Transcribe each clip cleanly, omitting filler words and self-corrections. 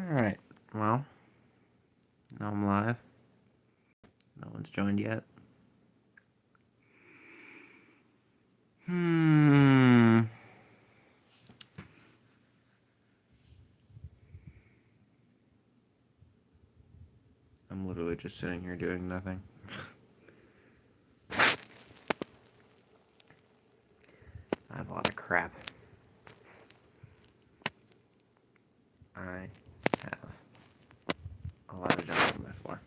Alright, well, now I'm live. No one's joined yet. I'm literally just sitting here doing nothing. I have a lot of crap. I have a lot of junk on my floor.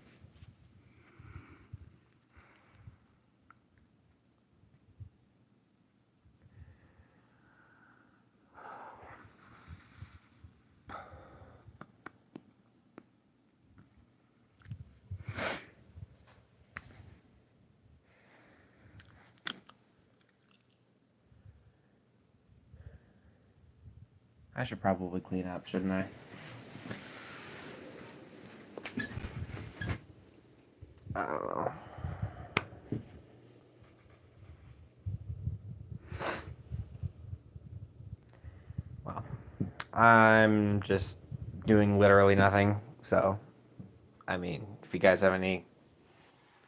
I should probably clean up, shouldn't I? Oh. Well, I'm just doing literally nothing, so, I mean, if you guys have any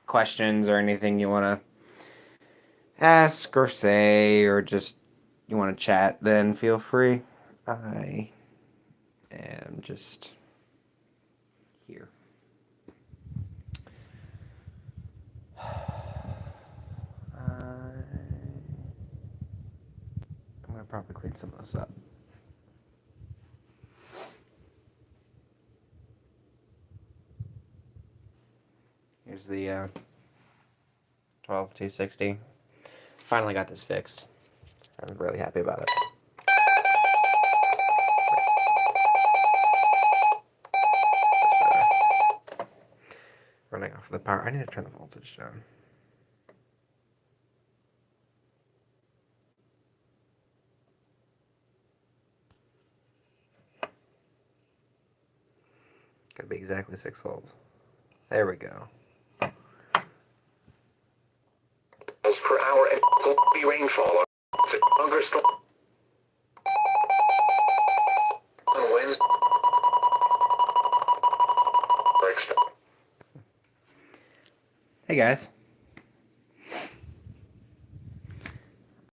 questions or anything you want to ask or say, or just you want to chat, then feel free. I am just here. I'm going to probably clean some of this up. Here's the 12260. Finally got this fixed. I'm really happy about it. That's better. Running off of the power. I need to turn the voltage down. Gotta be exactly 6 volts. There we go. Per hour and be rainfall longer storm on Wednesday. Hey guys.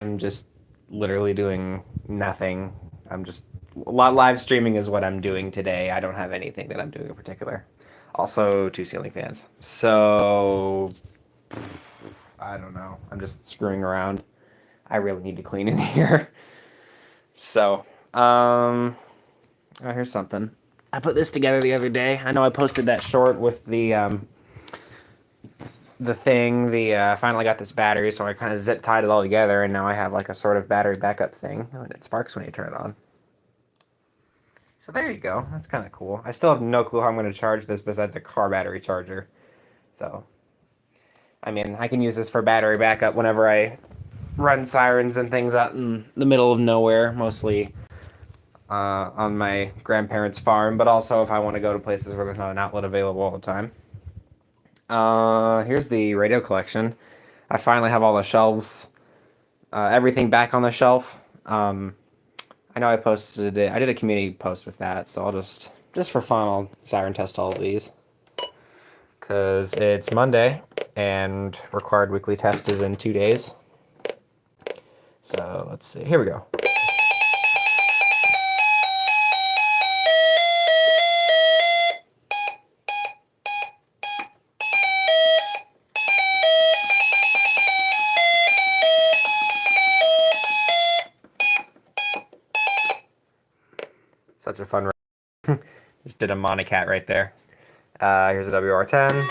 I'm just literally doing nothing. I'm just live streaming is what I'm doing today. I don't have anything that I'm doing in particular. Also, 2 ceiling fans. So I don't know. I'm just screwing around. I really need to clean in here. So, oh, here's something. I put this together the other day. I know I posted that short with the thing. Finally got this battery, so I kind of zip tied it all together, and now I have like a sort of battery backup thing, and it sparks when you turn it on. So there you go. That's kind of cool. I still have no clue how I'm going to charge this besides a car battery charger. So, I mean, I can use this for battery backup whenever I run sirens and things out in the middle of nowhere, mostly on my grandparents' farm, but also if I want to go to places where there's not an outlet available all the time. Here's the radio collection. I finally have all the shelves, everything back on the shelf. I know I posted it. I did a community post with that, so I'll just for fun, I'll siren test all of these. Because it's Monday, and required weekly test is in 2 days. So let's see. Here we go. Such a fun. Just did a monocat right there. Here's a WR10.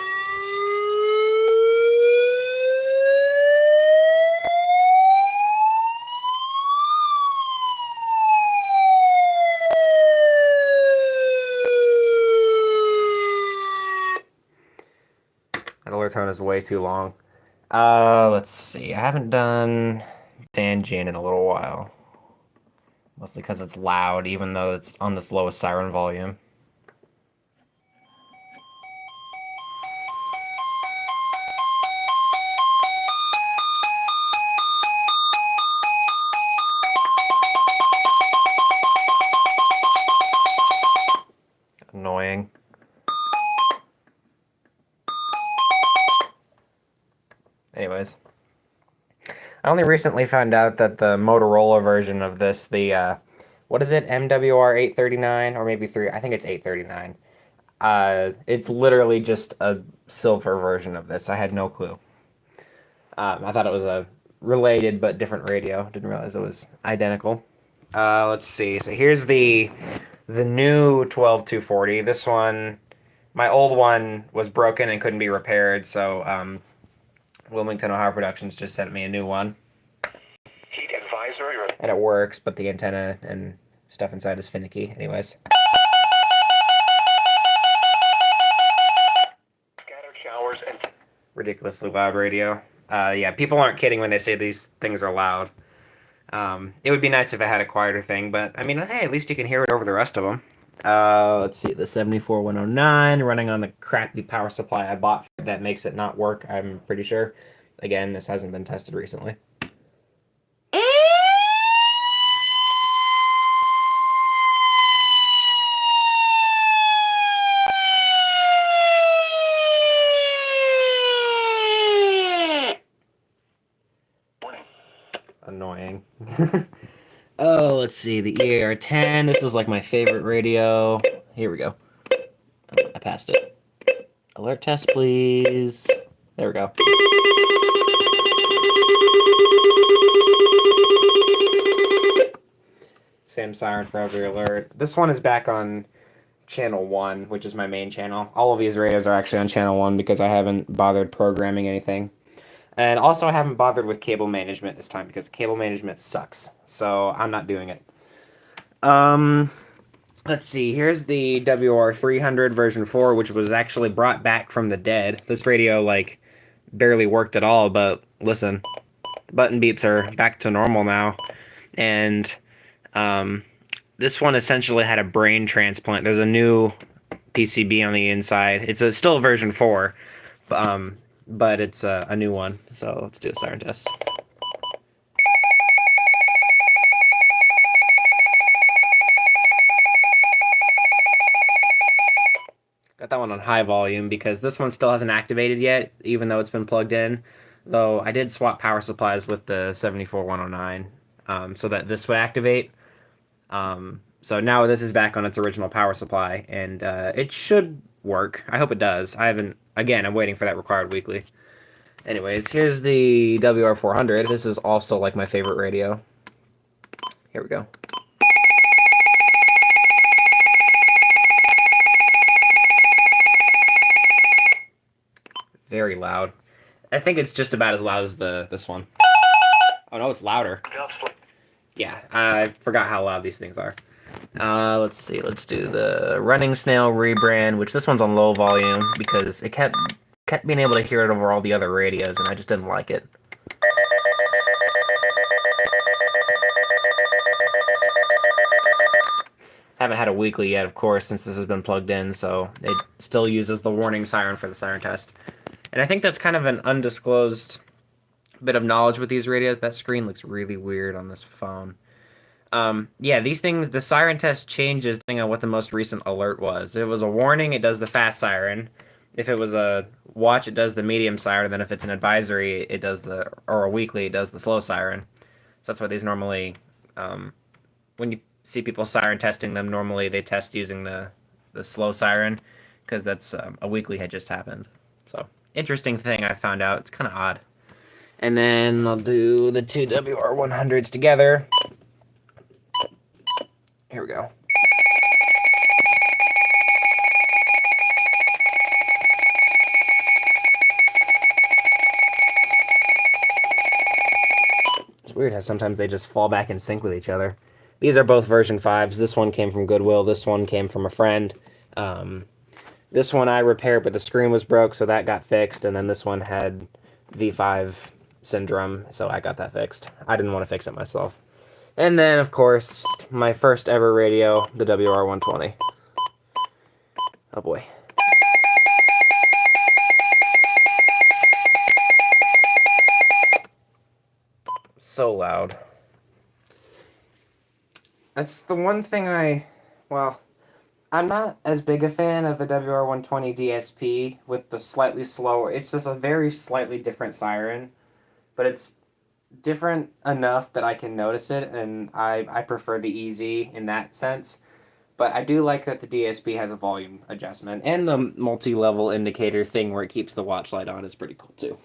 That alert tone is way too long. Let's see. I haven't done Sanjin in a little while. Mostly because it's loud, even though it's on this lowest siren volume. Annoying. Anyways. I only recently found out that the Motorola version of this, the, what is it, MWR 839, or maybe 3, I think it's 839. It's literally just a silver version of this. I had no clue. I thought it was a related but different radio. Didn't realize it was identical. Let's see. So here's the new 12240. This one, my old one was broken and couldn't be repaired, so Wilmington, Ohio Productions just sent me a new one. Heat advisory or And it works, but the antenna and stuff inside is finicky. Anyways. scattered showers and Ridiculously loud radio. Yeah, people aren't kidding when they say these things are loud. It would be nice if it had a quieter thing, but I mean, hey, at least you can hear it over the rest of them. Let's see, the 74109 running on the crappy power supply I bought that makes it not work, I'm pretty sure. Again, this hasn't been tested recently. Annoying. Oh, let's see, the EAR-10. This is like my favorite radio. Here we go. I passed it. Alert test, please. There we go. Same siren for every alert. This one is back on channel 1, which is my main channel. All of these radios are actually on channel 1 because I haven't bothered programming anything. And also I haven't bothered with cable management this time because cable management sucks. So I'm not doing it. Let's see. Here's the WR300 version 4, which was actually brought back from the dead. This radio, like, barely worked at all, but listen. Button beeps are back to normal now. And this one essentially had a brain transplant. There's a new PCB on the inside. It's still version 4, but it's a new one. So let's do a siren test. Got that one on high volume because this one still hasn't activated yet, even though it's been plugged in. Though I did swap power supplies with the 74109 so that this would activate. So now this is back on its original power supply, and it should work. I hope it does. Again, I'm waiting for that required weekly. Anyways, here's the WR400. This is also like my favorite radio. Here we go. Very loud. I think it's just about as loud as this one. Oh no, it's louder. Yeah, I forgot how loud these things are. Let's see. Let's do the Running Snail rebrand, which this one's on low volume because it kept being able to hear it over all the other radios, and I just didn't like it. Haven't had a weekly yet, of course, since this has been plugged in, so it still uses the warning siren for the siren test. And I think that's kind of an undisclosed bit of knowledge with these radios. That screen looks really weird on this phone. Yeah, these things, the siren test changes depending on what the most recent alert was. If it was a warning, it does the fast siren. If it was a watch, it does the medium siren. And then if it's an advisory, it does or a weekly, it does the slow siren. So that's why these normally, when you see people siren testing them, normally they test using the slow siren because that's a weekly had just happened. So interesting thing I found out. It's kind of odd. And then I'll do the two WR100s together. Here we go. It's weird how sometimes they just fall back in sync with each other. These are both version 5s. This one came from Goodwill. This one came from a friend. This one I repaired, but the screen was broke, so that got fixed. And then this one had V5 syndrome, so I got that fixed. I didn't want to fix it myself. And then, of course, my first ever radio, the WR120. Oh boy. So loud. That's the one thing well, I'm not as big a fan of the WR120 DSP with the slightly slower. It's just a very slightly different siren, but it's different enough that I can notice it, and I prefer the easy in that sense. But I do like that the DSP has a volume adjustment, and the multi-level indicator thing where it keeps the watch light on is pretty cool too.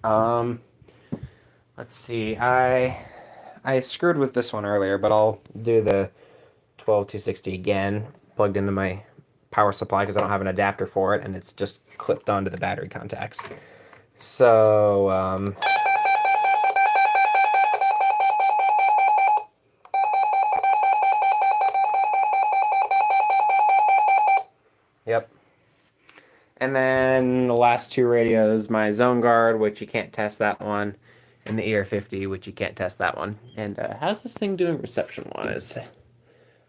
Um, let's see. I screwed with this one earlier, but I'll do the 12260 again, plugged into my power supply because I don't have an adapter for it, and it's just clipped onto the battery contacts. So, yep. And then the last two radios, my Zone Guard, which you can't test that one, and the ER50, which you can't test that one. And how's this thing doing reception-wise?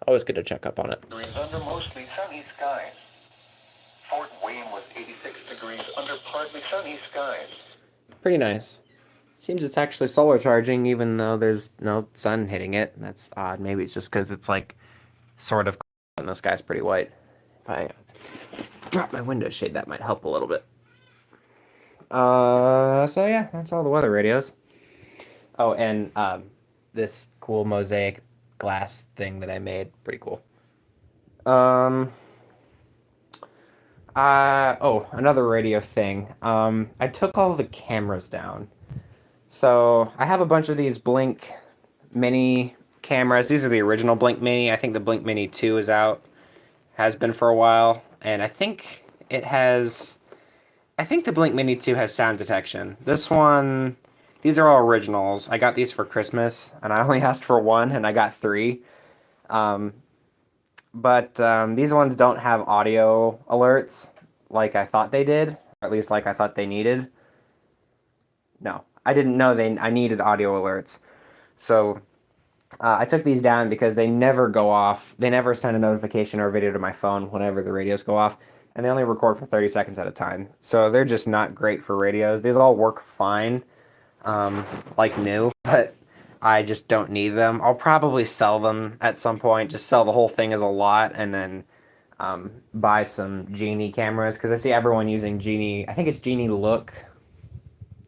Always good to check up on it. Under mostly sunny skies. Fort Wayne was 86 degrees under partly sunny skies. Pretty nice. Seems it's actually solar charging, even though there's no sun hitting it. That's odd. Maybe it's just because it's like sort of and the sky's pretty white. If I drop my window shade, that might help a little bit. So yeah, that's all the weather radios. Oh, and this cool mosaic glass thing that I made, pretty cool. Another radio thing. I took all the cameras down. So I have a bunch of these Blink Mini cameras. These are the original Blink Mini. I think the Blink Mini 2 is out. Has been for a while. And I think the Blink Mini 2 has sound detection. This one, these are all originals. I got these for Christmas, and I only asked for one, and I got three. But these ones don't have audio alerts like I thought they did, or at least like I thought they needed. No, I didn't know I needed audio alerts. So I took these down because they never go off. They never send a notification or a video to my phone whenever the radios go off, and they only record for 30 seconds at a time. So they're just not great for radios. These all work fine, like new, but I just don't need them. I'll probably sell them at some point, just sell the whole thing as a lot, and then buy some Genie cameras, because I see everyone using Genie. I think it's Genie Look.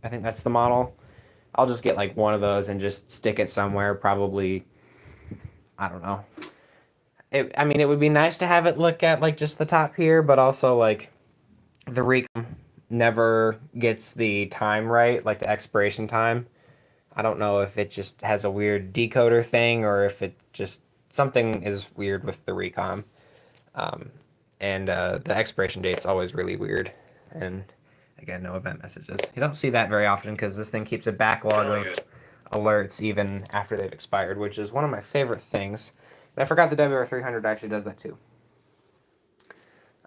I think that's the model. I'll just get like one of those and just stick it somewhere, probably, I don't know. I mean, it would be nice to have it look at like just the top here, but also like the recom never gets the time right, like the expiration time. I don't know if it just has a weird decoder thing or if it just something is weird with the recom. And the expiration date's always really weird. And again, no event messages. You don't see that very often because this thing keeps a backlog of alerts even after they've expired, which is one of my favorite things. But I forgot the WR300 actually does that too.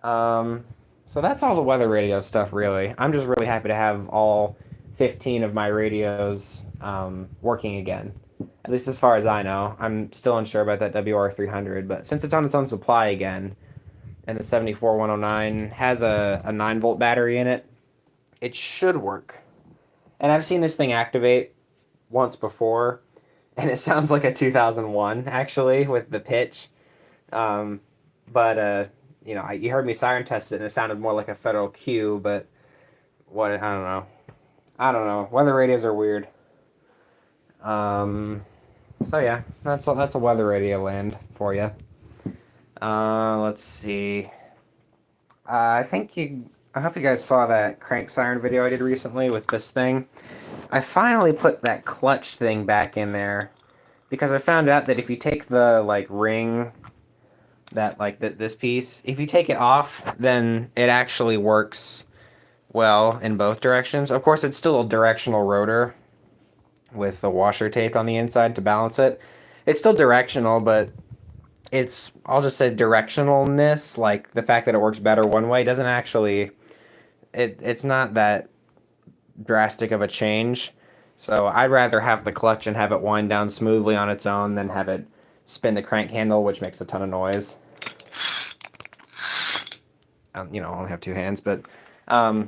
So that's all the weather radio stuff, really. I'm just really happy to have all 15 of my radios working again. At least as far as I know. I'm still unsure about that WR300, but since it's on its own supply again, and the 74109 has a 9-volt battery in it, it should work. And I've seen this thing activate once before, and it sounds like a 2001, actually, with the pitch. But you heard me siren test it, and it sounded more like a Federal Q, but I don't know. I don't know. Weather radios are weird. So yeah, that's a weather radio land for you. Let's see. I hope you guys saw that crank siren video I did recently with this thing. I finally put that clutch thing back in there because I found out that if you take the like ring, this piece, if you take it off, then it actually works well in both directions. Of course, it's still a directional rotor with the washer taped on the inside to balance it. It's still directional, but I'll just say directionalness, like the fact that it works better one way doesn't actually, it's not that drastic of a change. So I'd rather have the clutch and have it wind down smoothly on its own than have it spin the crank handle, which makes a ton of noise. I only have two hands, but I'd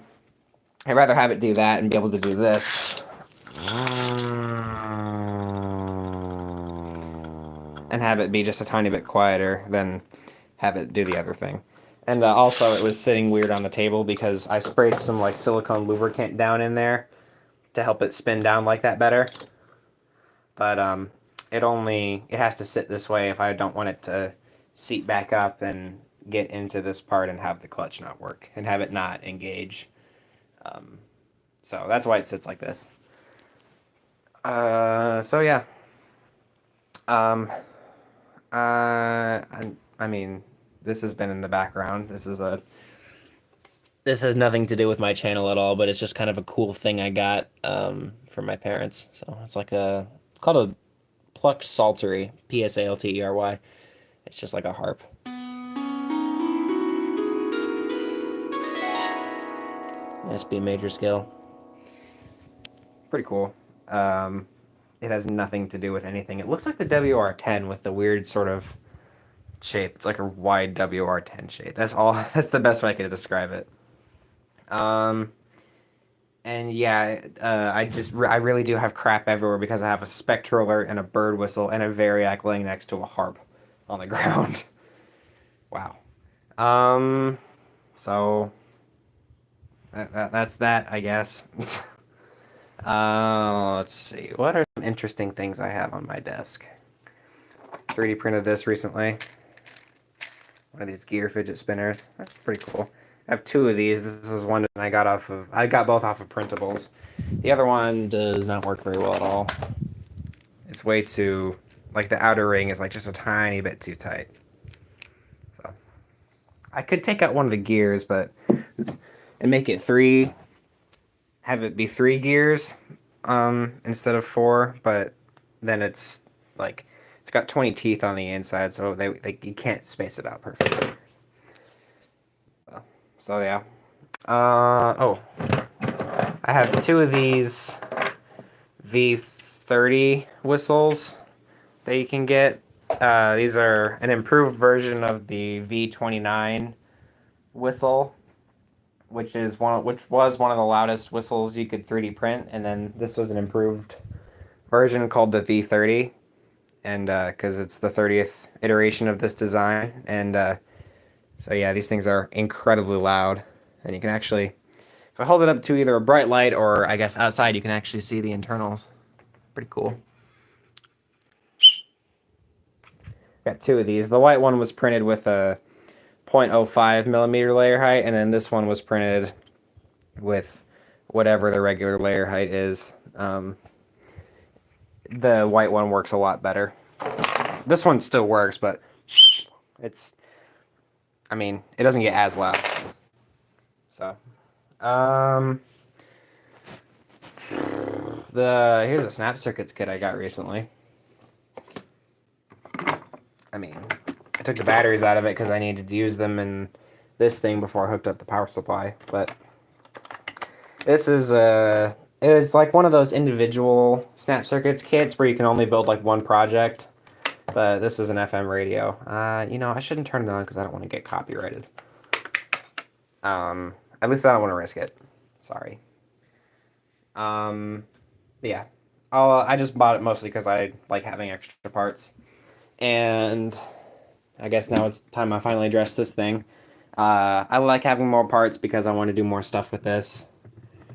rather have it do that and be able to do this. And have it be just a tiny bit quieter than have it do the other thing. And also, it was sitting weird on the table because I sprayed some like silicone lubricant down in there to help it spin down like that better. But it has to sit this way if I don't want it to seat back up and get into this part and have the clutch not work and have it not engage. So that's why it sits like this. So yeah. I mean, this has been in the background. This has nothing to do with my channel at all, but it's just kind of a cool thing I got from my parents. So it's called a plucked psaltery, Psaltery. It's just like a harp. Nice B major scale. Pretty cool. It has nothing to do with anything. It looks like the WR10 with the weird sort of shape. It's like a wide WR10 shape. That's all. That's the best way I could describe it. And yeah, I really do have crap everywhere because I have a spectral alert and a bird whistle and a variac laying next to a harp on the ground. Wow. So that's that, I guess. Let's see. What are some interesting things I have on my desk? 3D printed this recently. One of these gear fidget spinners. That's pretty cool. I have two of these. This is one I got both off of printables. The other one does not work very well at all. It's way too, like the outer ring is like just a tiny bit too tight. So I could take out one of the gears, but and make it have it be 3 gears instead of 4, but then it's got 20 teeth on the inside, so you can't space it out perfectly. So yeah. I have 2 of these V30 whistles that you can get. These are an improved version of the V29 whistle, which was one of the loudest whistles you could 3D print, and then this was an improved version called the V30, and because it's the 30th iteration of this design, and so yeah, these things are incredibly loud, and you can actually, if I hold it up to either a bright light or I guess outside, you can actually see the internals. Pretty cool. Got 2 of these. The white one was printed with a 0.05 millimeter layer height, and then this one was printed with whatever the regular layer height is. The white one works a lot better. This one still works, but it doesn't get as loud. So, here's a snap circuits kit I got recently. I took the batteries out of it because I needed to use them in this thing before I hooked up the power supply. But this is it's like one of those individual snap circuits kits where you can only build like one project. But this is an FM radio. I shouldn't turn it on because I don't want to get copyrighted. At least I don't want to risk it. Sorry. Yeah. I just bought it mostly because I like having extra parts. And I guess now it's time I finally address this thing. I like having more parts because I want to do more stuff with this.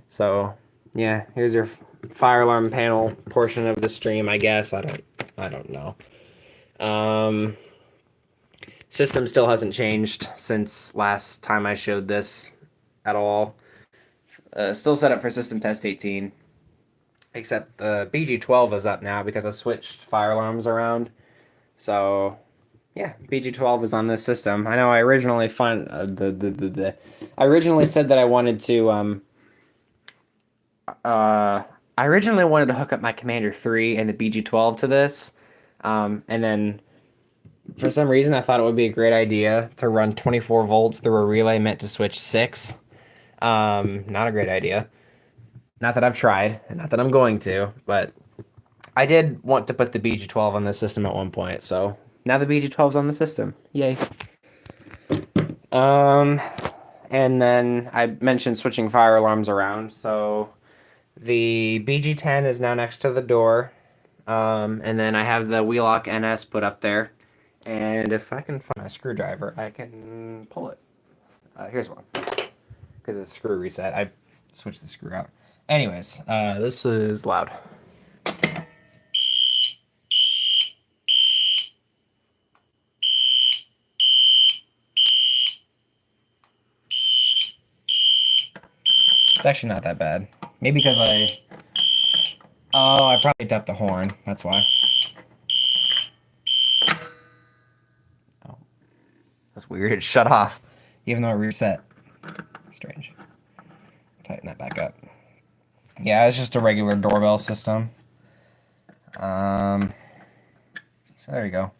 So, yeah, here's your fire alarm panel portion of the stream, I guess. I don't know. System still hasn't changed since last time I showed this at all. Still set up for system test 18. Except the BG12 is up now because I switched fire alarms around. So, yeah, BG12 is on this system. I know I originally I originally said that I wanted to I originally wanted to hook up my Commander 3 and the BG12 to this. And then for some reason I thought it would be a great idea to run 24 volts through a relay meant to switch 6. Not a great idea. Not that I've tried, and not that I'm going to, but I did want to put the BG12 on the system at one point, so now the BG12's on the system. Yay. And then I mentioned switching fire alarms around, so the BG10 is now next to the door, and then I have the Wheelock NS put up there, And if I can find a screwdriver, I can pull it. Here's one. Because it's screw reset. I switched the screw out. Anyways, this is loud. It's actually not that bad. Maybe because I probably ducked the horn. That's why. Oh. That's weird. It shut off. Even though it reset. Strange. Tighten that back up. Yeah, it's just a regular doorbell system. So there you go.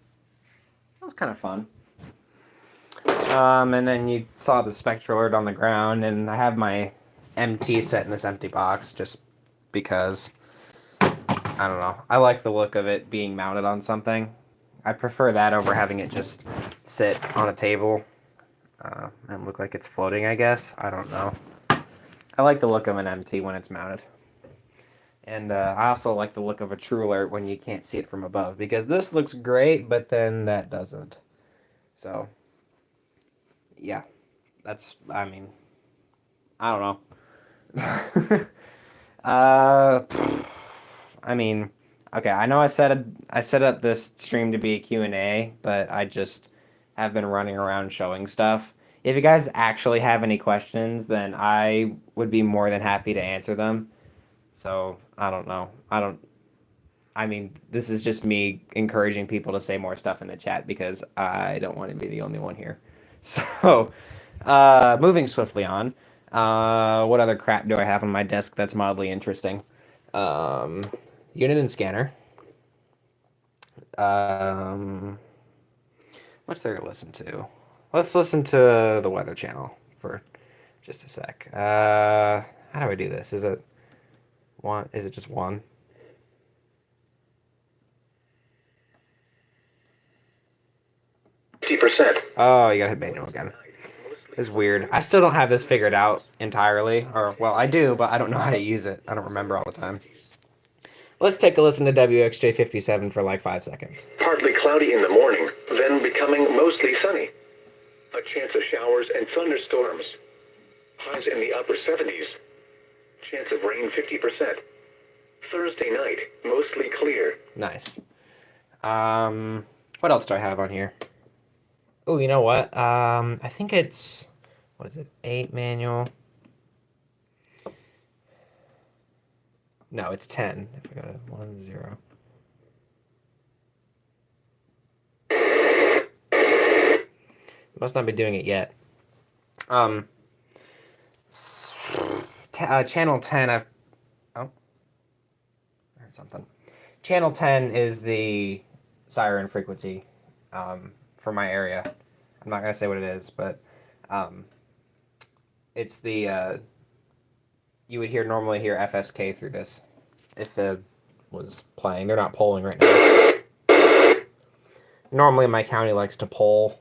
That was kind of fun. And then you saw the spectral alert on the ground, and I have my MT set in this empty box just because, I don't know. I like the look of it being mounted on something. I prefer that over having it just sit on a table and look like it's floating, I guess. I don't know. I like the look of an MT when it's mounted. And I also like the look of a True Alert when you can't see it from above, because this looks great, but then that doesn't. So, yeah, I mean, I don't know. I mean, okay, I know I set up this stream to be a Q&A, but I just have been running around showing stuff. If you guys actually have any questions, then I would be more than happy to answer them. So, I don't know. I mean, this is just me encouraging people to say more stuff in the chat because I don't want to be the only one here. So, moving swiftly on. What other crap do I have on my desk that's mildly interesting? Um, Unit and scanner. Um, what's there to listen to? Let's listen to the Weather Channel for just a sec. How do I do this? Is it one? Is it just one? Oh, you gotta hit manual again. It's weird. I still don't have this figured out entirely. Or, well, I do, but I don't know how to use it. I don't remember all the time. Let's take a listen to WXJ57 for like 5 seconds. Partly cloudy in the morning, then becoming mostly sunny. A chance of showers and thunderstorms. Highs in the upper 70s. Chance of rain 50%. Thursday night, mostly clear. Nice. What else do I have on here? Oh, you know what? I think it's, what is it? 8 manual. No, it's 10. If I got a 1, 0. Must not be doing it yet. Channel 10, oh, I heard something. Channel 10 is the siren frequency for my area. I'm not going to say what it is, but it's the, you would normally hear FSK through this if it was playing. They're not polling right now. Normally my county likes to poll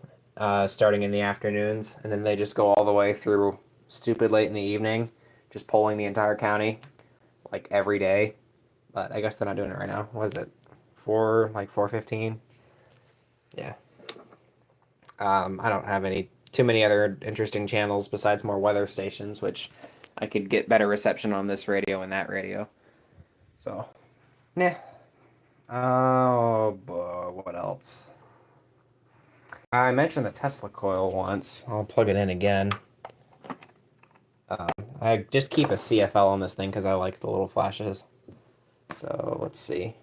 starting in the afternoons, and then they just go all the way through stupid late in the evening, just polling the entire county, like every day. But I guess they're not doing it right now. What is it? 4:15? Yeah. I don't have too many other interesting channels besides more weather stations, which I could get better reception on this radio and that radio. So, nah. Oh, what else? I mentioned the Tesla coil once. I'll plug it in again. I just keep a CFL on this thing because I like the little flashes. So let's see.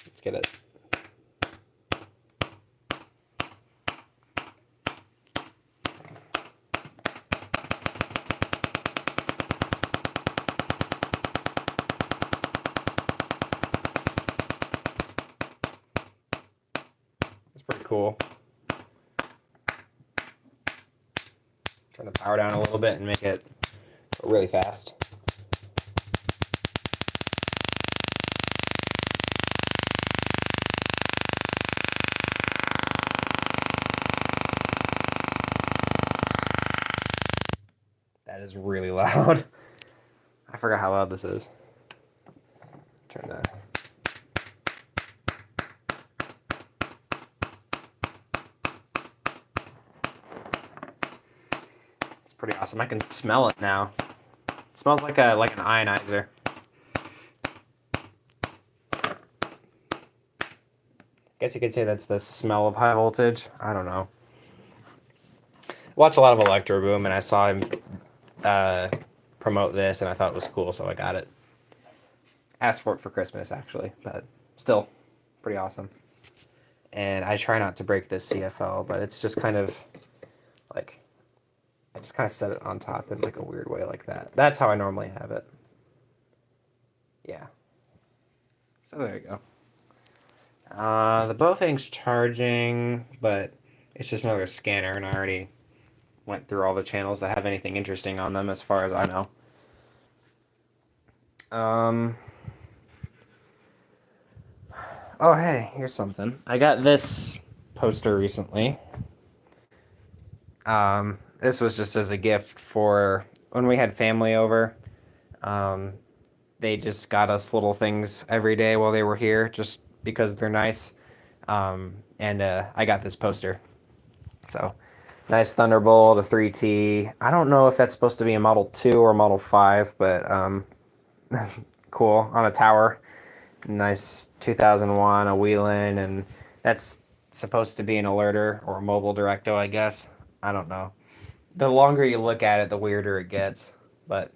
Let's get it. It's pretty cool. Turn the power down a little bit and make it go really fast. That is really loud. I forgot how loud this is. Turn that. pretty awesome. I can smell it now. It smells like an ionizer. Guess you could say that's the smell of high voltage. I don't know. Watch a lot of Electro Boom, and I saw him promote this, and I thought it was cool, so I got it. Asked for it for Christmas, actually, but still pretty awesome. And I try not to break this CFL, but it's just kind of like, I just kind of set it on top in like a weird way like that. That's how I normally have it. Yeah. So there you go. The Bofang's charging, but it's just another scanner, and I already went through all the channels that have anything interesting on them as far as I know. Oh, hey, here's something. I got this poster recently. This was just as a gift for when we had family over. They just got us little things every day while they were here, just because they're nice. And I got this poster. So, nice Thunderbolt, a 3T. I don't know if that's supposed to be a Model 2 or Model 5, but cool. On a tower. Nice 2001, a Wheelin, and that's supposed to be an alerter or a mobile directo, I guess. I don't know. The longer you look at it, the weirder it gets. But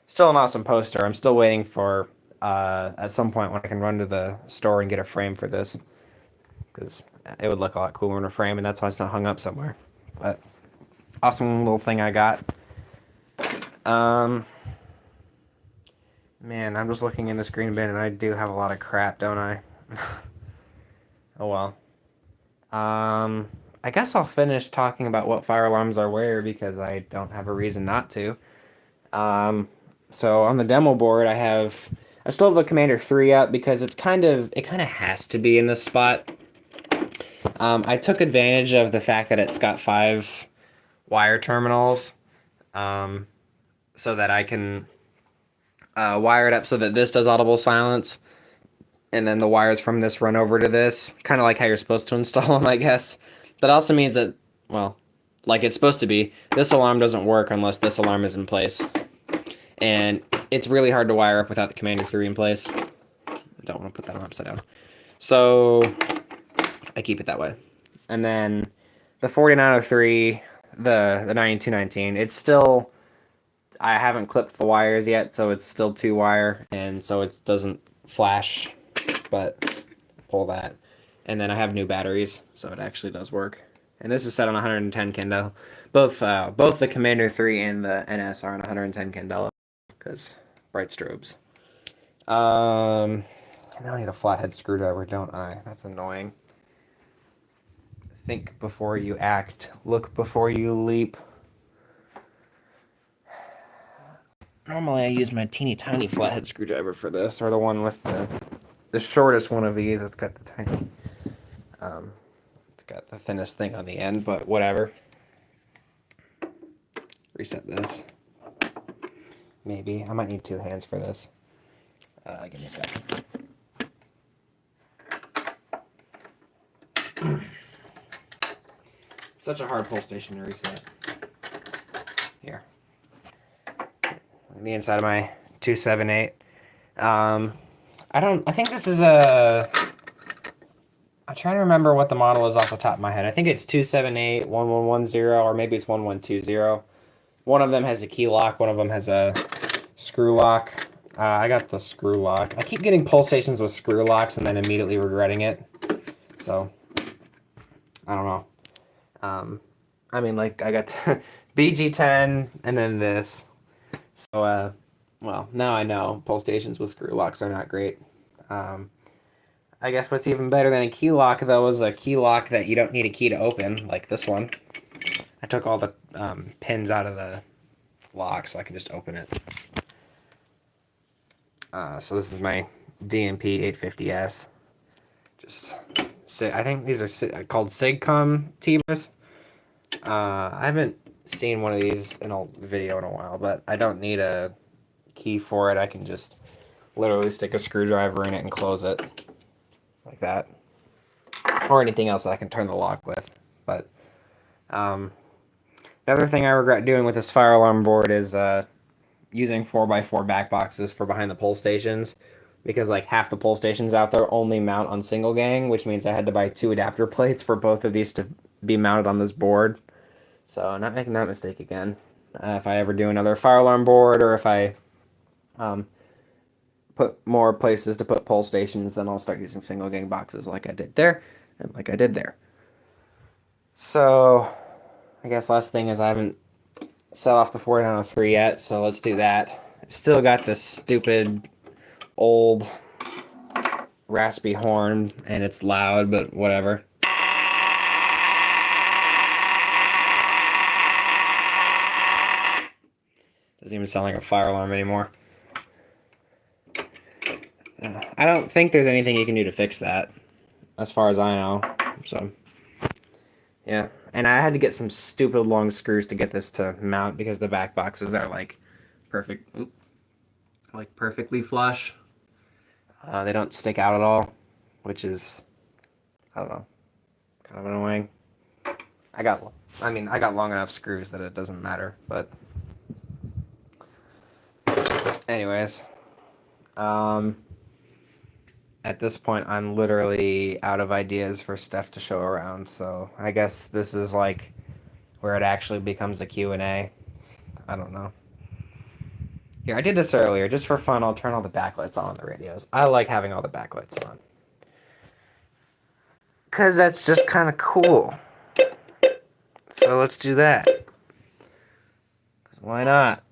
still an awesome poster. I'm still waiting for at some point when I can run to the store and get a frame for this, because it would look a lot cooler in a frame, and that's why it's not hung up somewhere. But awesome little thing I got. Man, I'm just looking in this green bin, and I do have a lot of crap, don't I? Oh well. I guess I'll finish talking about what fire alarms are where, because I don't have a reason not to. So on the demo board, I still have the Commander 3 up because it kind of has to be in this spot. I took advantage of the fact that it's got 5 wire terminals, so that I can wire it up so that this does audible silence, and then the wires from this run over to this, kind of like how you're supposed to install them, I guess. That also means that, well, like it's supposed to be, this alarm doesn't work unless this alarm is in place. And it's really hard to wire up without the Commander 3 in place. I don't want to put that on upside down. So I keep it that way. And then the 4903, the 9219, it's still, I haven't clipped the wires yet, so it's still 2-wire, and so it doesn't flash, but pull that. And then I have new batteries, so it actually does work. And this is set on 110 candela. Both the Commander 3 and the NS are on 110 candela, because bright strobes. Now I need a flathead screwdriver, don't I? That's annoying. Think before you act. Look before you leap. Normally I use my teeny tiny flathead screwdriver for this, or the one with the shortest one of these. It's got the tiny, it's got the thinnest thing on the end, but whatever. Reset this. Maybe. I might need 2 hands for this. Give me a second. Such a hard pull station to reset. Here. The inside of my 278. I think this is I'm trying to remember what the model is off the top of my head. I think it's 278, 1110, or maybe it's 1120. One of them has a key lock, one of them has a screw lock. I got the screw lock. I keep getting pull stations with screw locks and then immediately regretting it. So, I don't know. I mean, like, I got the BG10 and then this. So, well, now I know pull stations with screw locks are not great. I guess what's even better than a key lock, though, is a key lock that you don't need a key to open, like this one. I took all the pins out of the lock so I can just open it. So this is my DMP 850S. I think these are called Sigcom T-bars. I haven't seen one of these in a video in a while, but I don't need a key for it. I can just literally stick a screwdriver in it and close it like that, or anything else that I can turn the lock with. But no, The other thing I regret doing with this fire alarm board is using 4x4 back boxes for behind the pole stations, because like half the pole stations out there only mount on single gang, which means I had to buy 2 adapter plates for both of these to be mounted on this board. So not making that mistake again. If I ever do another fire alarm board, or if I um, put more places to put pole stations, then I'll start using single gang boxes like I did there and like I did there. So I guess last thing is I haven't set off the 4903 yet, so let's do that. Still got this stupid old raspy horn, and it's loud, but whatever. Doesn't even sound like a fire alarm anymore. I don't think there's anything you can do to fix that, as far as I know. So, yeah. And I had to get some stupid long screws to get this to mount, because the back boxes are like perfectly flush. They don't stick out at all, which is, I don't know, kind of annoying. I got long enough screws that it doesn't matter, but anyways, at this point I'm literally out of ideas for stuff to show around, so I guess this is like where it actually becomes a Q&A. I don't know. Here, I did this earlier just for fun. I'll turn all the backlights on the radios. I like having all the backlights on, because that's just kind of cool. So let's do that. 'Cause why not?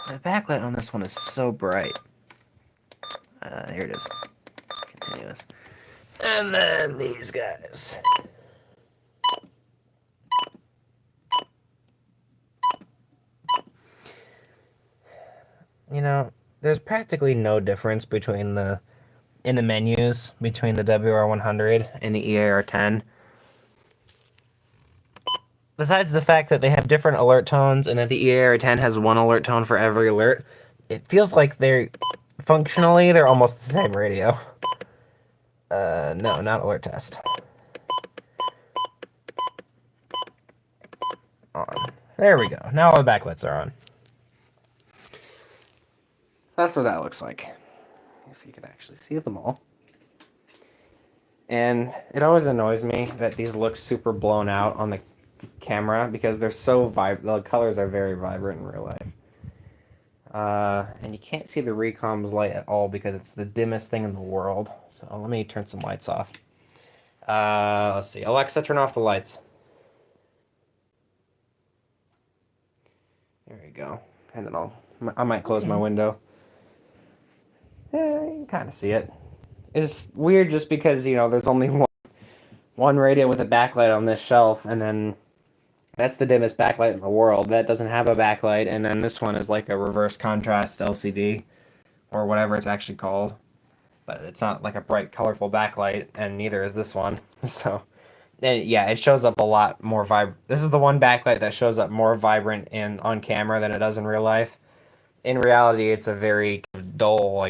The backlight on this one is so bright. Here it is. Continuous. And then these guys. You know, there's practically no difference between in the menus between the WR100 and the EAR10. Besides the fact that they have different alert tones and that the EAR10 has one alert tone for every alert, it feels like functionally they're almost the same radio. No, not alert test. On. There we go. Now all the backlights are on. That's what that looks like, if you could actually see them all. And it always annoys me that these look super blown out on the camera, because they're so the colors are very vibrant in real life. And you can't see the Recom's light at all because it's the dimmest thing in the world. So let me turn some lights off. Let's see. Alexa, turn off the lights. There you go. And then I might close my window. You can kind of see it. It's weird just because, there's only one radio with a backlight on this shelf, and then that's the dimmest backlight in the world. That doesn't have a backlight, and then this one is like a reverse contrast LCD, or whatever it's actually called. But it's not like a bright, colorful backlight, and neither is this one. So, and yeah, it shows up a lot more vibrant. This is the one backlight that shows up more vibrant on camera than it does in real life. In reality, it's a very dull,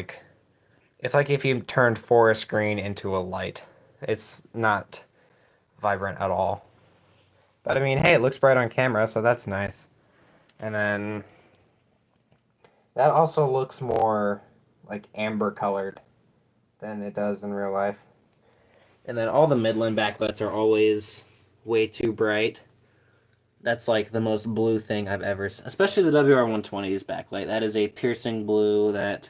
it's like if you turned forest screen into a light. It's not vibrant at all. But I mean, hey, it looks bright on camera, so that's nice. And then that also looks more like amber colored than it does in real life. And then all the Midland backlights are always way too bright. That's like the most blue thing I've ever seen. Especially the WR120's backlight. That is a piercing blue that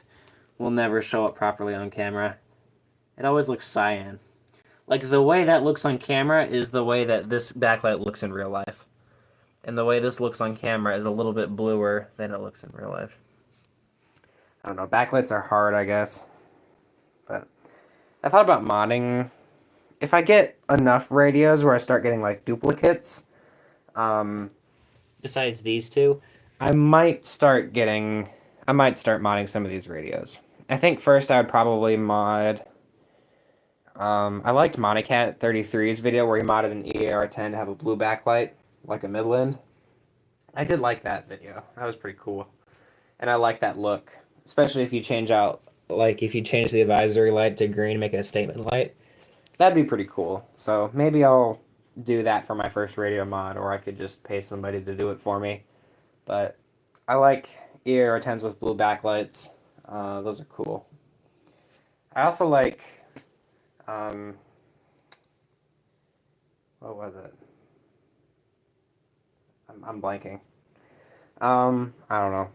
will never show up properly on camera. It always looks cyan. Like, the way that looks on camera is the way that this backlight looks in real life. And the way this looks on camera is a little bit bluer than it looks in real life. I don't know, backlights are hard, I guess. But I thought about modding. If I get enough radios where I start getting, duplicates, besides these two, I might start modding some of these radios. I think first I would probably mod... I liked Monocat 33's video where he modded an EAR10 to have a blue backlight, like a Midland. I did like that video. That was pretty cool. And I like that look, especially if you change out like if you change the advisory light to green, make it a statement light. That'd be pretty cool. So maybe I'll do that for my first radio mod, or I could just pay somebody to do it for me. But I like EAR10s with blue backlights. Those are cool. I also like, um, what was it? I'm blanking. I don't know.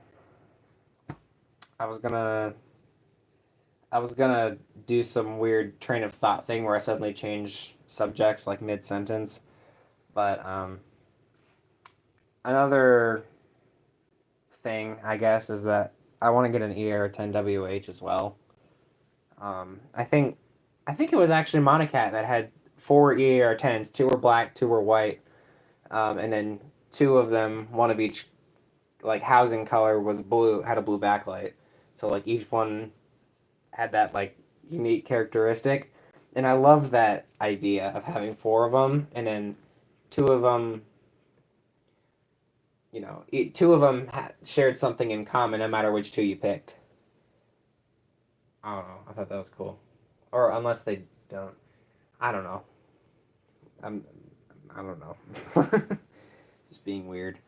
I was gonna I was gonna do some weird train of thought thing where I suddenly change subjects like mid sentence, but another thing I guess is that I want to get an ER10WH as well. I think it was actually Monocat that had four EAR10s. Two were black, two were white, and then two of them, one of each like housing color was blue, had a blue backlight. So like each one had that like unique characteristic, and I love that idea of having four of them, and then two of them, two of them shared something in common, no matter which two you picked. I don't know. I thought that was cool, or unless they don't. I don't know. I'm. I don't know. Just being weird.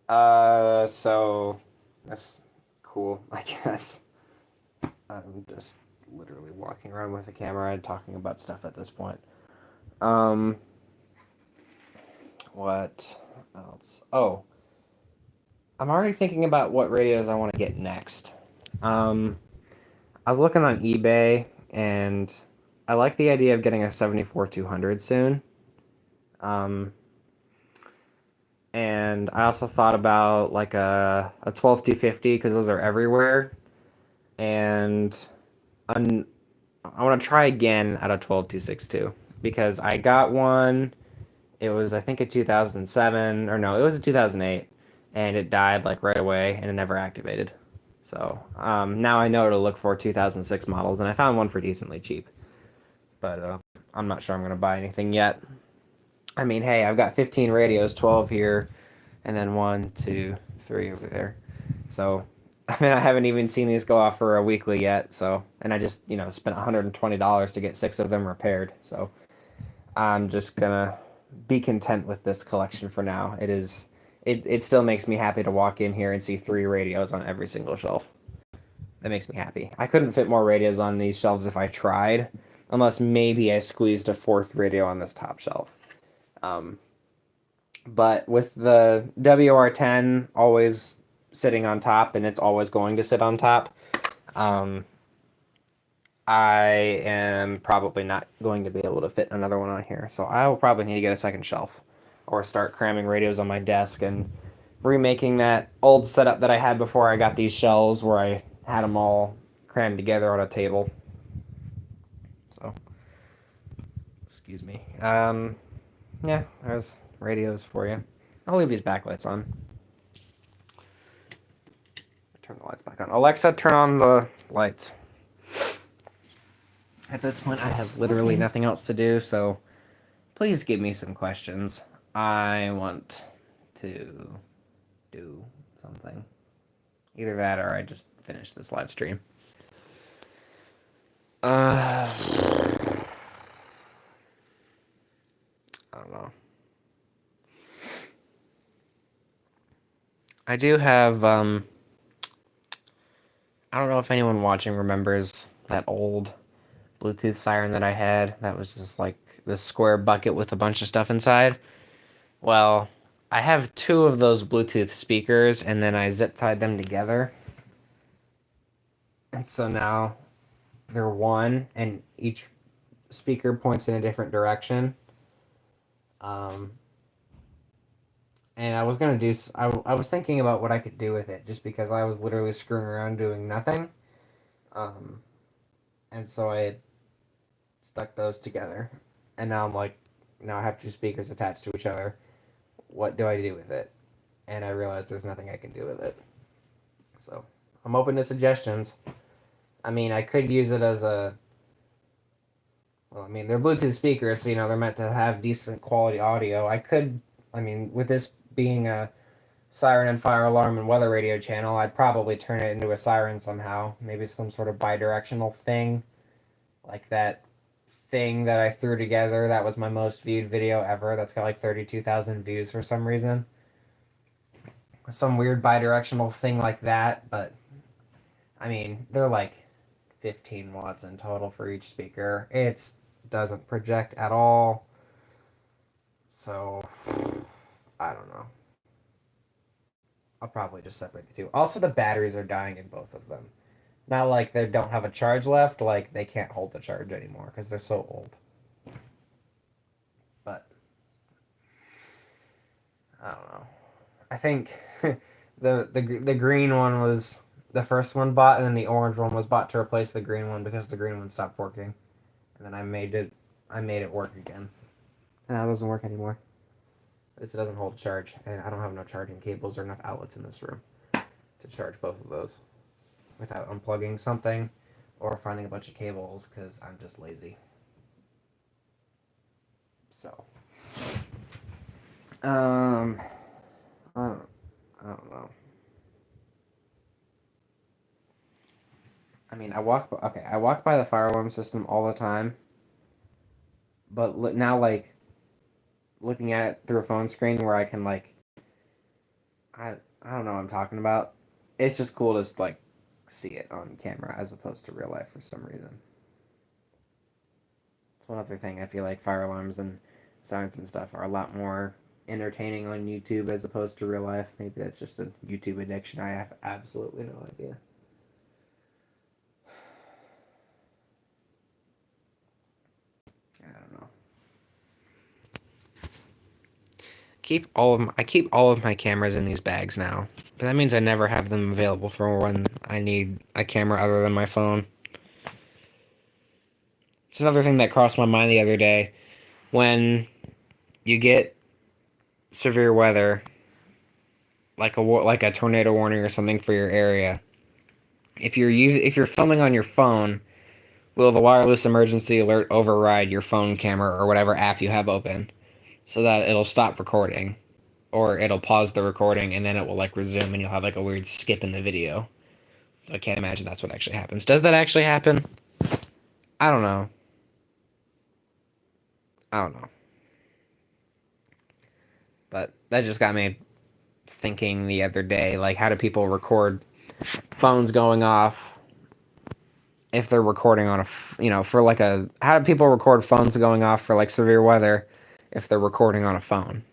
So that's cool, I guess. I'm just literally walking around with a camera and talking about stuff at this point. Um, what else? Oh, I'm already thinking about what radios I want to get next. Um, I was looking on eBay and I like the idea of getting a 74-200 soon. Um, and I also thought about like a 12-250 because those are everywhere. And an, I want to try again at a 12-262 because I got one. It was I think a 2007 or no, it was a 2008, and it died like right away and it never activated. So now I know to look for 2006 models, and I found one for decently cheap. But I'm not sure I'm gonna buy anything yet. I mean, hey, I've got 15 radios, 12 here, and then one, two, three over there. So I mean, I haven't even seen these go off for a weekly yet. So, and I just spent $120 to get six of them repaired. So I'm just gonna be content with this collection for now. It still makes me happy to walk in here and see three radios on every single shelf. That makes me happy. I couldn't fit more radios on these shelves if I tried, unless maybe I squeezed a fourth radio on this top shelf. Um, but with the WR10 always sitting on top, and it's always going to sit on top, um, I am probably not going to be able to fit another one on here. So I will probably need to get a second shelf or start cramming radios on my desk and remaking that old setup that I had before I got these shelves where I had them all crammed together on a table. So, excuse me. Yeah, there's radios for you. I'll leave these backlights on. Turn the lights back on. Alexa, turn on the lights. At this point, I have literally nothing else to do, so please give me some questions. I want to do something. Either that or I just finish this live stream. I don't know. I do have, I don't know if anyone watching remembers that old Bluetooth siren that I had that was just like this square bucket with a bunch of stuff inside. Well, I have two of those Bluetooth speakers and then I zip tied them together. And so now they're one and each speaker points in a different direction. Um, and I was gonna do. I was thinking about what I could do with it, just because I was literally screwing around doing nothing. Um, and so I had stuck those together, and now I'm like, now I have two speakers attached to each other. What do I do with it? And I realized there's nothing I can do with it. So I'm open to suggestions. I mean, I could use it as a. Well, I mean, they're Bluetooth speakers, so they're meant to have decent quality audio. I could, I mean, with this being a siren and fire alarm and weather radio channel, I'd probably turn it into a siren somehow. Maybe some sort of bidirectional thing, like that thing that I threw together that was my most viewed video ever. That's got like 32,000 views for some reason. Some weird bidirectional thing like that, but I mean, they're like 15 watts in total for each speaker. It doesn't project at all. So, I don't know. I'll probably just separate the two. Also, the batteries are dying in both of them. Not like they don't have a charge left, like they can't hold the charge anymore because they're so old. But, I don't know. I think the green one was the first one bought, and then the orange one was bought to replace the green one because the green one stopped working. And then I made it work again. And that doesn't work anymore. This doesn't hold charge, and I don't have no charging cables or enough outlets in this room to charge both of those without unplugging something or finding a bunch of cables because I'm just lazy. So, I don't know. I mean, I walk by the fire alarm system all the time, but now like looking at it through a phone screen where I can like I don't know what I'm talking about. It's just cool to like see it on camera as opposed to real life for some reason. It's one other thing. I feel like fire alarms and sirens and stuff are a lot more entertaining on YouTube as opposed to real life. Maybe that's just a YouTube addiction. I have absolutely no idea. I don't know. I keep all of my cameras in these bags now. But that means I never have them available for when I need a camera other than my phone. It's another thing that crossed my mind the other day. When you get severe weather, like a tornado warning or something for your area, if you're filming on your phone, will the wireless emergency alert override your phone camera or whatever app you have open so that it'll stop recording? Or it'll pause the recording and then it will like resume and you'll have like a weird skip in the video. I can't imagine that's what actually happens. Does that actually happen? I don't know. I don't know. But that just got me thinking the other day, like how do people record phones going off if they're recording on for like how do people record phones going off for like severe weather if they're recording on a phone?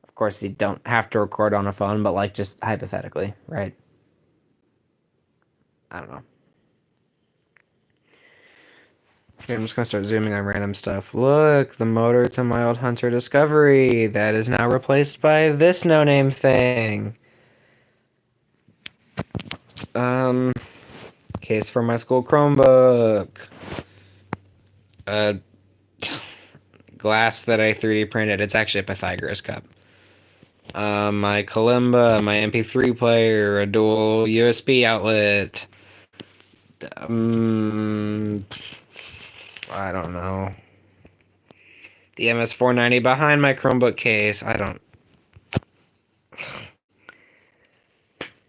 Of course, you don't have to record on a phone, but like just hypothetically, right? I don't know. Okay, I'm just gonna start zooming on random stuff. Look, the motor to my old Hunter Discovery that is now replaced by this no-name thing. Um, Case for my school Chromebook. Uh, Glass that I 3D printed. It's actually a Pythagoras cup. My kalimba, my MP3 player, a dual USB outlet. I don't know. The MS490 behind my Chromebook case. I don't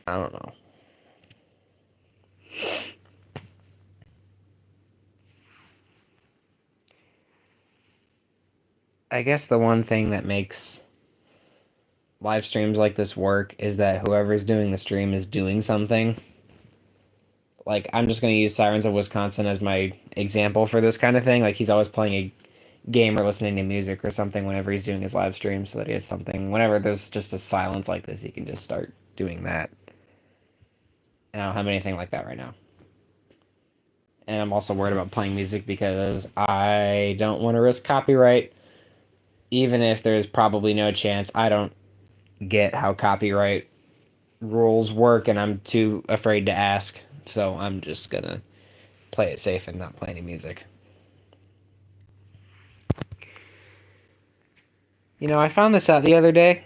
know. I guess the one thing that makes live streams like this work is that whoever's doing the stream is doing something. Like, I'm just going to use Sirens of Wisconsin as my example for this kind of thing. Like, he's always playing a game or listening to music or something whenever he's doing his live stream so that he has something. Whenever there's just a silence like this, he can just start doing that. And I don't have anything like that right now. And I'm also worried about playing music because I don't want to risk copyright. Even if there's probably no chance, I don't get how copyright rules work and I'm too afraid to ask. So I'm just gonna play it safe and not play any music. You know, I found this out the other day.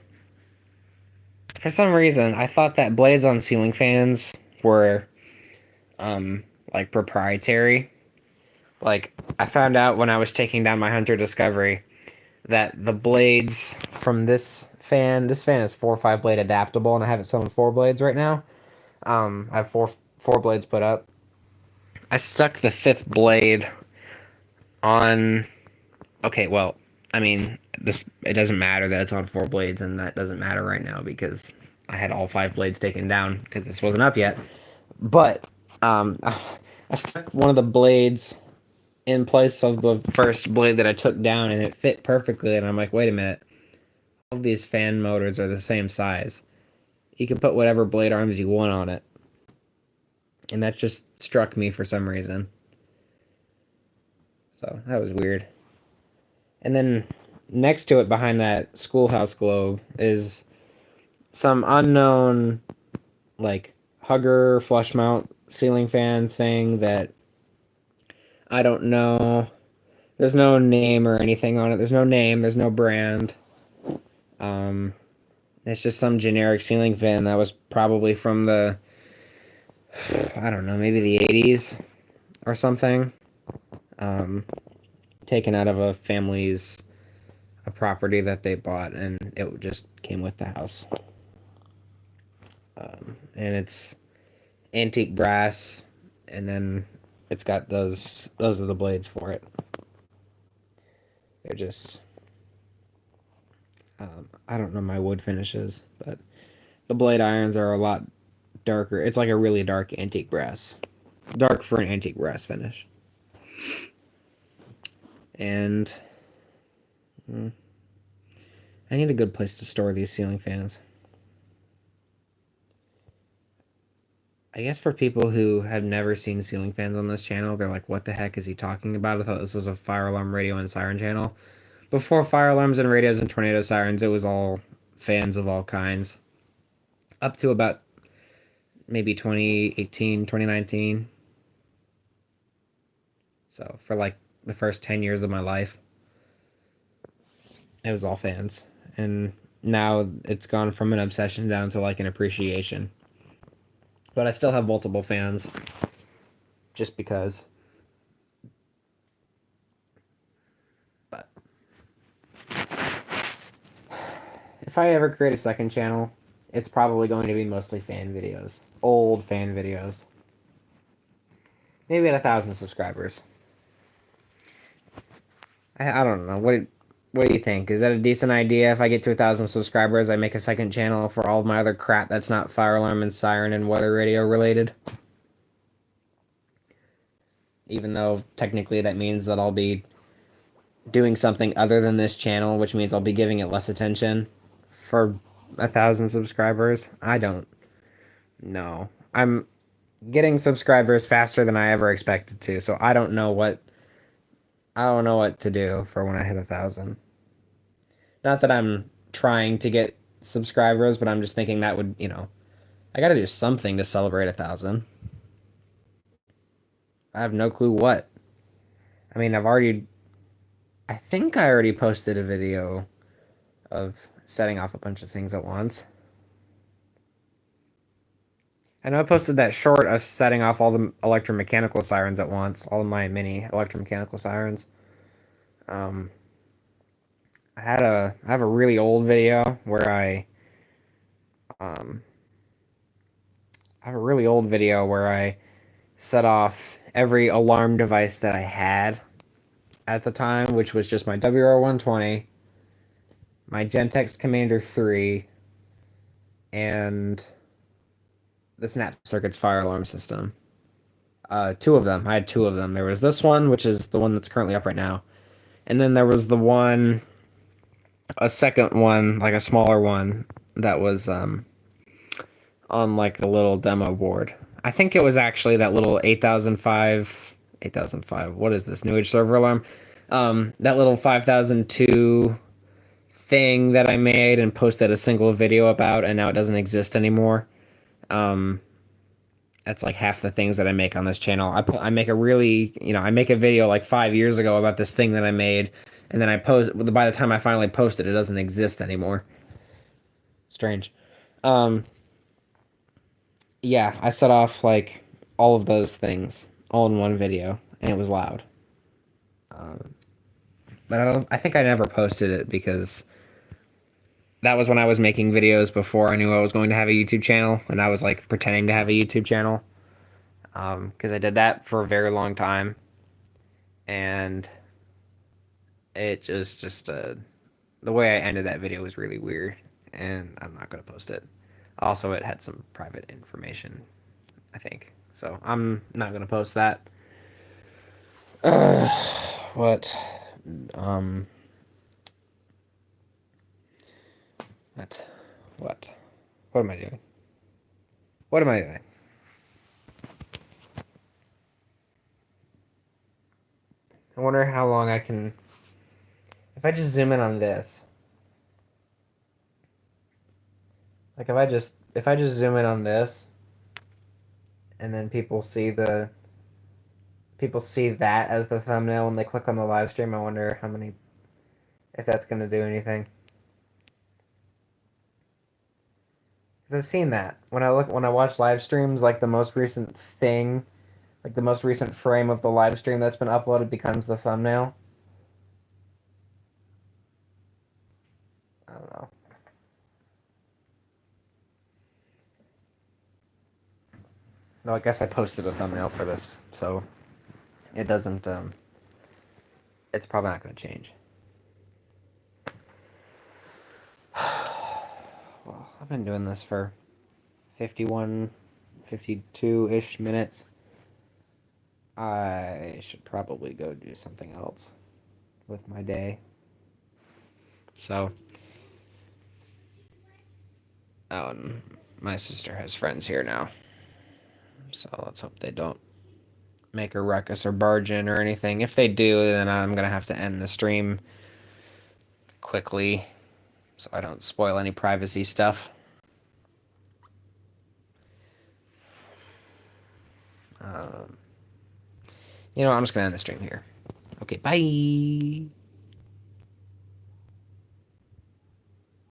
For some reason, I thought that blades on ceiling fans were, like proprietary. Like, I found out when I was taking down my Hunter Discovery that the blades from this fan. This fan is 4 or 5 blade adaptable, and I have it set on 4 blades right now. I have four blades put up. I stuck the 5th blade on. Okay, well, I mean, this it doesn't matter that it's on 4 blades, and that doesn't matter right now because I had all 5 blades taken down because this wasn't up yet. But I stuck one of the blades in place of the first blade that I took down, and it fit perfectly. And I'm like, wait a minute, all of these fan motors are the same size. You can put whatever blade arms you want on it, and that just struck me for some reason. So that was weird. And then next to it, behind that schoolhouse globe, is some unknown, like, hugger flush mount ceiling fan thing that I don't know. There's no name or anything on it. There's no name. There's no brand. Um, it's just some generic ceiling fan that was probably from the, I don't know, maybe the 80s or something. Taken out of a family's a property that they bought, and it just came with the house. And it's antique brass, and then it's got those are the blades for it. They're just I don't know my wood finishes, but the blade irons are a lot darker. It's like a really dark antique brass, dark for an antique brass finish. And I need a good place to store these ceiling fans. I guess for people who have never seen ceiling fans on this channel, they're like, what the heck is he talking about? I thought this was a fire alarm, radio, and siren channel. Before fire alarms and radios and tornado sirens, it was all fans of all kinds. Up to about maybe 2018, 2019. So for like the first 10 years of my life, it was all fans. And now it's gone from an obsession down to like an appreciation. But I still have multiple fans just because. But if I ever create a second channel, it's probably going to be mostly fan videos. Old fan videos. Maybe at 1,000 subscribers. I don't know. What do you think? Is that a decent idea? If I get to 1,000 subscribers, I make a second channel for all of my other crap that's not fire alarm and siren and weather radio related? Even though technically that means that I'll be doing something other than this channel, which means I'll be giving it less attention for 1,000 subscribers. I don't know. I'm getting subscribers faster than I ever expected to, so I don't know what to do for when I hit 1,000. Not that I'm trying to get subscribers, but I'm just thinking that would, I gotta do something to celebrate 1,000. I have no clue what. I mean, I think I already posted a video of setting off a bunch of things at once. I know I posted that short of setting off all the electromechanical sirens at once, all of my mini electromechanical sirens. I have a really old video where I set off every alarm device that I had at the time, which was just my WR120, my Gentex Commander 3, and the Snap Circuits fire alarm system. Two of them. I had two of them. There was this one, which is the one that's currently up right now. And then there was a second one, like a smaller one, that was on like the little demo board. I think it was actually that little 8005, what is this, New Age server alarm? That little 5002 thing that I made and posted a single video about, and now it doesn't exist anymore. That's like half the things that I make on this channel. I make I make a video like 5 years ago about this thing that I made, and then by the time I finally post it, it doesn't exist anymore. Strange. Yeah, I set off like all of those things all in one video, and it was loud. But I think I never posted it because that was when I was making videos before I knew I was going to have a YouTube channel, and I was like pretending to have a YouTube channel. Because I did that for a very long time, and it just the way I ended that video was really weird, and I'm not gonna post it. Also, it had some private information, I think, so I'm not gonna post that. Uh, what? Um, what? What? What am I doing? What am I doing? I wonder how long I can. If I just zoom in on this, like if I just zoom in on this, and then people see that as the thumbnail when they click on the live stream. I wonder how many, if that's gonna do anything. Because I've seen that when I watch live streams, like the most recent thing, like the most recent frame of the live stream that's been uploaded becomes the thumbnail. I don't know. No, I guess I posted a thumbnail for this, so it doesn't. It's probably not going to change. Well, I've been doing this for 51, 52-ish minutes. I should probably go do something else with my day. So, oh, and my sister has friends here now. So let's hope they don't make a ruckus or barge in or anything. If they do, then I'm going to have to end the stream quickly so I don't spoil any privacy stuff. Um, I'm just going to end the stream here. Okay, bye.